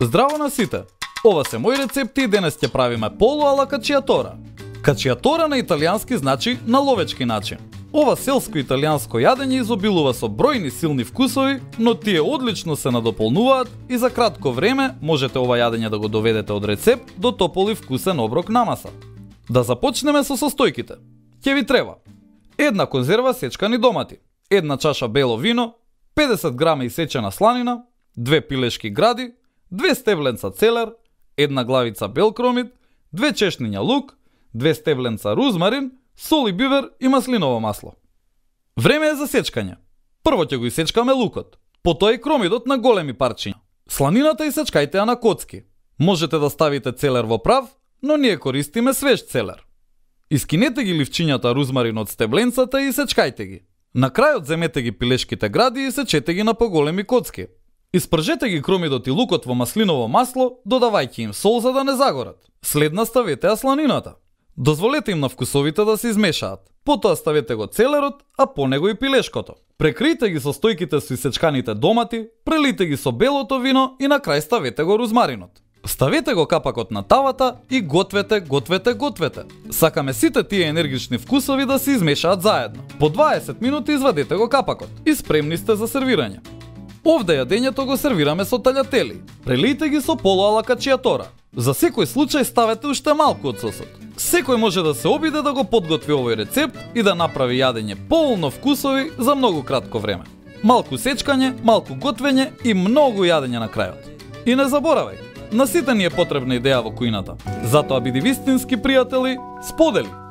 Здраво на сите! Ова се мои рецепти и денес ќе правиме полу ала качијатора. Качијатора на италијански значи на ловечки начин. Ова селско италијанско јадење изобилува со бројни силни вкусови, но тие одлично се надополнуваат и за кратко време можете ова јадење да го доведете од рецепт до топол и вкусен оброк намаса. Да започнеме со состојките. Ќе ви треба една конзерва сечкани домати, една чаша бело вино, 50 грама исечена сланина, 2 пилешки гради, 2 стебленца целер, една главица бел кромит, 2 чешниња лук, 2 стебленца рузмарин, сол и бивер и маслиново масло. Време е за сечкање. Прво ќе го исечкаме лукот, потоа и кромидот на големи парчиња. Сланината исечкајте ја на коцки. Можете да ставите целер во прав, но ние користиме свеж целер. Искинете ги ливчињата рузмарин од стебленцата и исечкајте ги. На крајот земете ги пилешките гради и сечете ги на поголеми коцки. Испржете ги кромидот и лукот во маслиново масло, додавајќи им сол за да не загорат. Следна ставете ја сланината. Дозволете им на вкусовите да се измешаат. Потоа ставете го целерот, а по него и пилешкото. Прекријте ги состојките со исечканите домати, прелите ги со белото вино и на крај ставете го рузмаринот. Ставете го капакот на тавата и гответе. Сакаме сите тие енергични вкусови да се измешаат заедно. По 20 минути извадете го капакот и спремни сте за сервирање. Овде јадењето го сервираме со таљатели. Прелијте ги со полу ала качијатора. За секој случај ставете уште малку од сосот. Секој може да се обиде да го подготви овој рецепт и да направи јадење полно вкусови за многу кратко време. Малку сечкање, малку готвење и многу јадење на крајот. И не заборавај, на сите ни е потребна идеја во кујната. Затоа биди вистински пријатели, сподели!